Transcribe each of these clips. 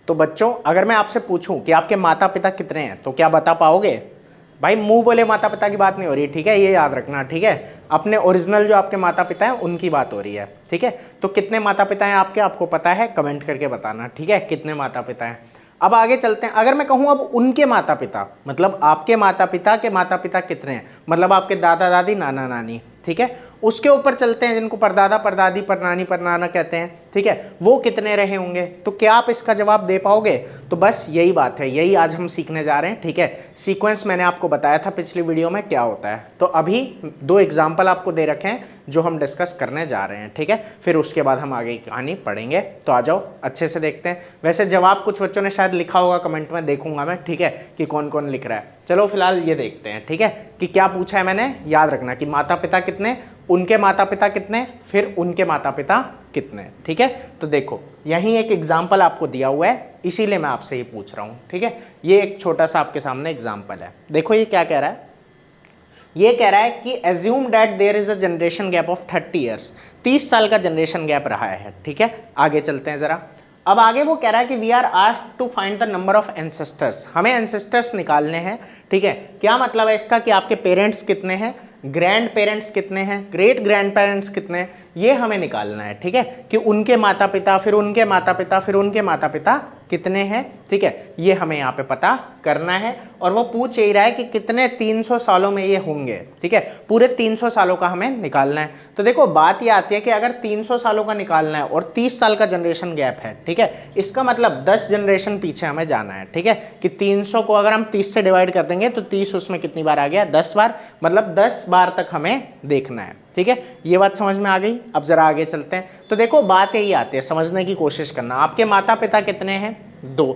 तो बच्चों अगर मैं आपसे पूछूं कि आपके माता पिता कितने हैं तो क्या बता पाओगे? भाई मुंह बोले माता पिता की बात नहीं हो रही, ठीक है, ये याद रखना, ठीक है। अपने ओरिजिनल जो आपके माता पिता हैं उनकी बात हो रही है, ठीक है। तो कितने माता पिता हैं आपके, आपको पता है, कमेंट करके बताना, ठीक है, कितने माता पिता हैं। अब आगे चलते हैं। अगर मैं कहूं अब उनके माता पिता, मतलब आपके माता पिता के माता पिता कितने हैं, मतलब आपके दादा दादी नाना नानी, ठीक है। उसके ऊपर चलते हैं जिनको परदादा परदादी परनानी परनाना कहते हैं, ठीक है, वो कितने रहे होंगे। तो क्या आप इसका जवाब दे पाओगे? तो बस यही बात है, यही आज हम सीखने जा रहे हैं, ठीक है। सीक्वेंस मैंने आपको बताया था पिछली वीडियो में क्या होता है। तो अभी 2 एग्जाम्पल आपको दे रखे हैं जो हम डिस्कस करने जा रहे हैं, ठीक है। फिर उसके बाद हम आगे की कहानी पढ़ेंगे। तो आ जाओ अच्छे से देखते हैं। वैसे जवाब कुछ बच्चों ने शायद लिखा होगा कमेंट में, देखूंगा मैं, ठीक है, कि कौन कौन लिख रहा है। चलो फिलहाल ये देखते हैं, ठीक है, कि क्या पूछा है मैंने। याद रखना कि माता पिता कितने, उनके माता पिता कितने, फिर उनके माता पिता कितने, ठीक है। तो देखो यहीं एक एग्जाम्पल आपको दिया हुआ है, इसीलिए मैं आपसे ये पूछ रहा हूँ, ठीक है। ये एक छोटा सा आपके सामने एग्जाम्पल है। देखो ये क्या कह रहा है, ये कह रहा है कि assume that there is a generation gap of 30 years, 30 साल का जनरेशन गैप रहा है, ठीक है। आगे चलते हैं जरा। अब आगे वो कह रहा है कि we are asked to find the number of ancestors, हमें एंसेस्टर्स निकालने हैं, ठीक है। क्या मतलब है इसका कि आपके पेरेंट्स कितने हैं, ग्रैंड पेरेंट्स कितने हैं, ग्रेट ग्रैंड पेरेंट्स कितने हैं, ये हमें निकालना है, ठीक है। कि उनके माता पिता, फिर उनके माता पिता, फिर उनके माता पिता कितने हैं, ठीक है, ये हमें यहाँ पे पता करना है। और वो पूछ ही रहा है कि कितने 300 सालों में ये होंगे, ठीक है, पूरे 300 सालों का हमें निकालना है। तो देखो बात ये आती है कि अगर 300 सालों का निकालना है और 30 साल का जनरेशन गैप है, ठीक है, इसका मतलब 10 जनरेशन पीछे हमें जाना है, ठीक है। कि 300 को अगर हम 30 से डिवाइड कर देंगे तो 30 उसमें कितनी बार आ गया, 10 बार, मतलब 10 बार तक हमें देखना है, ठीक है। ये बात समझ में आ गई। अब जरा आगे चलते हैं। तो देखो बात यही आती है, समझने की कोशिश करना। आपके माता पिता कितने हैं? 2,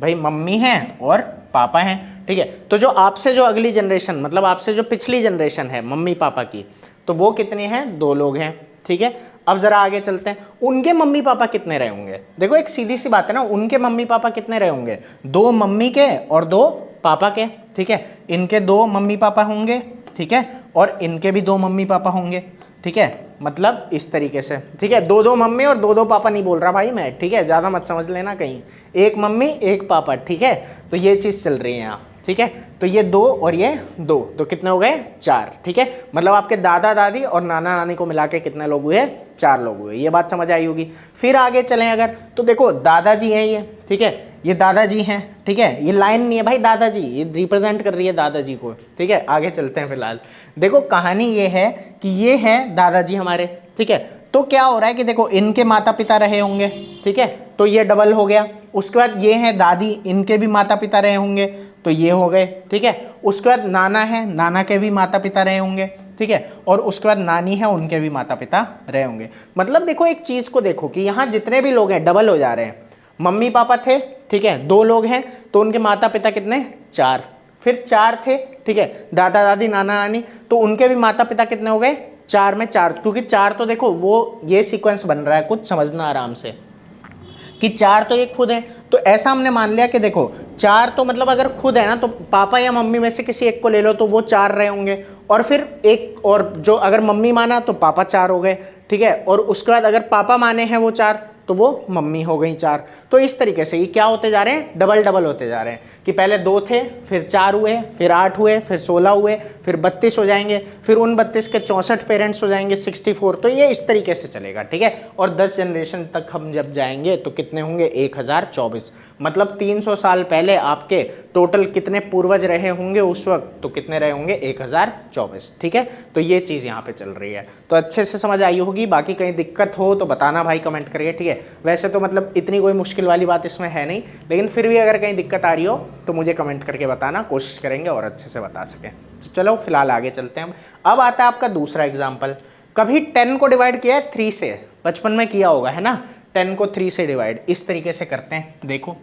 भाई मम्मी हैं और पापा हैं, ठीक है। तो जो आपसे जो अगली जनरेशन, मतलब आपसे जो पिछली जनरेशन है मम्मी पापा की, तो वो कितनी है? 2 लोग हैं, ठीक है। अब जरा आगे चलते हैं। उनके मम्मी पापा कितने रहे होंगे? देखो एक सीधी सी बात है ना, उनके मम्मी पापा कितने रहे होंगे? 2 मम्मी के और 2 पापा के, ठीक है। इनके 2 मम्मी पापा होंगे, ठीक है, और इनके भी 2 मम्मी पापा होंगे, ठीक है। मतलब इस तरीके से, ठीक है, 2 2 मम्मी और 2 2 पापा नहीं बोल रहा भाई मैं, ठीक है, ज़्यादा मत समझ लेना कहीं, 1 मम्मी 1 पापा, ठीक है। तो ये चीज़ चल रही है यहाँ, ठीक है। तो ये 2 और ये 2, तो कितने हो गए? 4, ठीक है। मतलब आपके दादा दादी और नाना नानी को मिला के कितने लोग हुए? 4 लोग हुए। ये बात समझ आई होगी। फिर आगे चलें अगर, तो देखो दादाजी हैं ये, ठीक है, ये दादाजी हैं, ठीक है, ये लाइन नहीं है भाई दादाजी, ये रिप्रेजेंट कर रही है दादाजी को, ठीक है। आगे चलते हैं। फिलहाल देखो कहानी ये है कि ये है दादाजी हमारे, ठीक है। तो क्या हो रहा है कि देखो इनके माता पिता रहे होंगे, ठीक है, तो ये डबल हो गया। उसके बाद ये है दादी, इनके भी माता पिता रहे होंगे, तो ये हो गए, ठीक है। उसके बाद नाना है, नाना के भी माता पिता रहे होंगे, ठीक है। और उसके बाद नानी है, उनके भी माता पिता रहे होंगे। मतलब देखो एक चीज़ को देखो कि यहाँ जितने भी लोग हैं डबल हो जा रहे हैं। मम्मी पापा थे, ठीक है, 2 लोग हैं, तो उनके माता पिता कितने? 4, फिर 4 थे, ठीक है, दादा दादी नाना नानी, तो उनके भी माता पिता कितने हो गए? 4 में 4, क्योंकि 4 तो देखो वो ये सीक्वेंस बन रहा है, कुछ समझना आराम से, कि 4 तो ये खुद है। तो ऐसा हमने मान लिया कि देखो 4 तो मतलब अगर खुद है ना, तो पापा या मम्मी में से किसी एक को ले लो तो वो 4 रहे होंगे, और फिर एक और जो अगर मम्मी माना तो पापा 4 हो गए, ठीक है। और उसके बाद अगर पापा माने हैं वो 4, तो वो मम्मी हो गई 4। तो इस तरीके से ये क्या होते जा रहे हैं? डबल डबल होते जा रहे हैं, कि पहले 2 थे, फिर 4 हुए, फिर 8 हुए, फिर 16 हुए, फिर 32 हो जाएंगे, फिर उन 32 के 64 पेरेंट्स हो जाएंगे, 64। तो ये इस तरीके से चलेगा, ठीक है। और 10 जनरेशन तक हम जब जाएंगे तो कितने होंगे? 1024। मतलब 300 साल पहले आपके टोटल कितने पूर्वज रहे होंगे उस वक्त? तो कितने रहे होंगे? 1024, ठीक है। तो ये चीज़ यहाँ पे चल रही है। तो अच्छे से समझ आई होगी। बाकी कहीं दिक्कत हो तो बताना भाई कमेंट करिए, ठीक है। वैसे तो मतलब इतनी कोई मुश्किल वाली बात इसमें है नहीं, लेकिन फिर भी अगर कहीं दिक्कत आ रही हो तो मुझे कमेंट करके बताना, कोशिश करेंगे और अच्छे से बता सकें। तो चलो फिलहाल आगे चलते हैं। अब आता है आपका दूसरा एग्जाम्पल। कभी 10 को डिवाइड किया है 3 से? बचपन में किया होगा, है ना। 10 को 3 से डिवाइड इस तरीके से करते हैं। देखो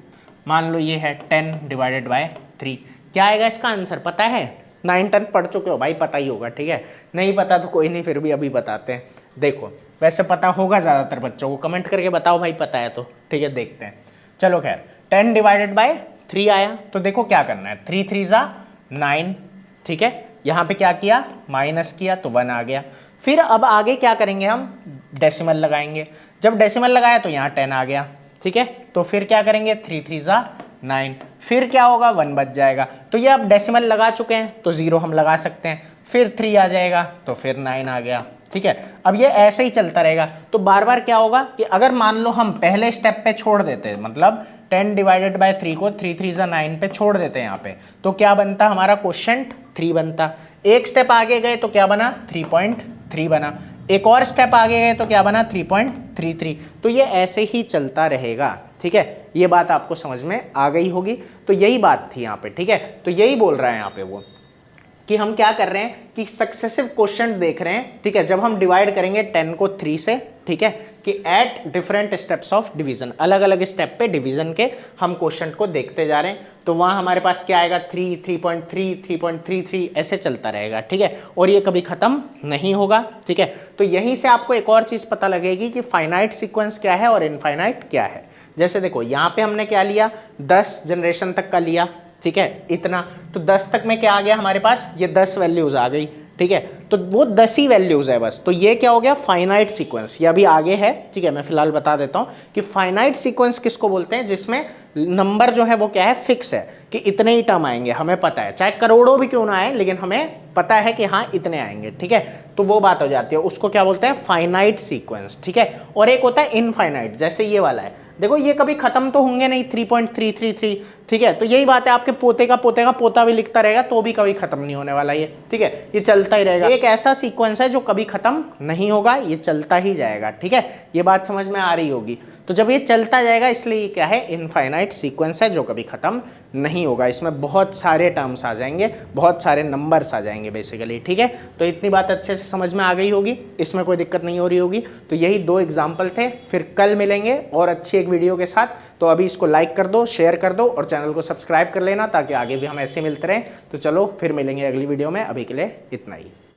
मान लो ये है 10 डिवाइडेड बाय 3, क्या आएगा इसका आंसर? पता है? 9 10 पढ़ चुके हो भाई, पता ही होगा, ठीक है। नहीं पता तो कोई नहीं, फिर भी अभी बताते हैं। देखो वैसे पता होगा ज़्यादातर बच्चों को, कमेंट करके बताओ भाई पता है तो, ठीक है। देखते हैं। चलो खैर 10 डिवाइडेड बाय 3 आया, तो देखो क्या करना है। 3 3 जा 9, ठीक है। यहाँ पे क्या किया? माइनस किया तो 1 आ गया। फिर अब आगे क्या करेंगे हम? डेसिमल लगाएंगे। जब डेसिमल लगाया तो यहाँ 10 आ गया, ठीक है। तो फिर क्या करेंगे, 3 3 जा 9, फिर क्या होगा 1 बच जाएगा। तो ये आप डेसिमल लगा चुके हैं तो 0 हम लगा सकते हैं, फिर 3 आ जाएगा तो फिर 9 आ गया, ठीक है। अब ये ऐसे ही चलता रहेगा। तो बार बार क्या होगा कि अगर मान लो हम पहले स्टेप पे छोड़ देते हैं, मतलब 10 डिवाइडेड बाय 3 को 3 3 जा 9 पे छोड़ देते हैं यहाँ पे, तो क्या बनता हमारा क्वोशिएंट 3 बनता। एक स्टेप आगे गए तो क्या बना 3.3 बना, एक और स्टेप आगे गए तो क्या बना 3.33। तो ये ऐसे ही चलता रहेगा, ठीक है। ये बात आपको समझ में आ गई होगी। तो यही बात थी यहाँ पे, ठीक है। तो यही बोल रहा है यहाँ पे वो कि हम क्या कर रहे हैं कि सक्सेसिव क्वोशिएंट देख रहे हैं, ठीक है। जब हम डिवाइड करेंगे 10 को 3 से, ठीक है, कि at different steps of division, अलग अलग स्टेप पे डिवीजन के हम क्वोशिएंट को देखते जा रहे हैं। तो वहां हमारे पास क्या आएगा 3, 3.3, 3.33 ऐसे चलता रहेगा, ठीक है। और ये कभी खत्म नहीं होगा, ठीक है। तो यहीं से आपको एक और चीज पता लगेगी कि फाइनाइट सीक्वेंस क्या है और इनफाइनाइट क्या है। जैसे देखो यहाँ पे हमने क्या लिया, 10 जनरेशन तक का लिया, ठीक है, इतना। तो 10 तक में क्या आ गया हमारे पास, ये 10 वैल्यूज आ गई, ठीक है। तो वो 10 ही वैल्यूज है बस। तो ये क्या हो गया फाइनाइट सीक्वेंस, ये अभी आगे है, ठीक है। मैं फिलहाल बता देता हूं कि फाइनाइट सीक्वेंस किसको बोलते हैं, जिसमें नंबर जो है वो क्या है फिक्स है कि इतने ही टर्म आएंगे, हमें पता है, चाहे करोड़ों भी क्यों ना आए लेकिन हमें पता है कि हाँ इतने आएंगे, ठीक है। तो वो बात हो जाती है, उसको क्या बोलते हैं फाइनाइट सीक्वेंस, ठीक है। और एक होता है इनफाइनाइट, जैसे ये वाला है, देखो ये कभी खत्म तो होंगे नहीं 3.333, ठीक है। तो यही बात है, आपके पोते का पोता भी लिखता रहेगा तो भी कभी खत्म नहीं होने वाला ये, ठीक है। ये चलता ही रहेगा, एक ऐसा सीक्वेंस है जो कभी खत्म नहीं होगा, ये चलता ही जाएगा, ठीक है। ये बात समझ में आ रही होगी। तो जब ये चलता जाएगा इसलिए क्या है इनफाइनाइट सीक्वेंस है जो कभी खत्म नहीं होगा। इसमें बहुत सारे टर्म्स आ जाएंगे, बहुत सारे नंबर्स आ जाएंगे बेसिकली, ठीक है। तो इतनी बात अच्छे से समझ में आ गई होगी, इसमें कोई दिक्कत नहीं हो रही होगी। तो यही 2 एग्जाम्पल थे, फिर कल मिलेंगे और अच्छी एक वीडियो के साथ। तो अभी इसको लाइक कर दो, शेयर कर दो और चैनल को सब्सक्राइब कर लेना ताकि आगे भी हम ऐसे मिलते रहें। तो चलो फिर मिलेंगे अगली वीडियो में, अभी के लिए इतना ही।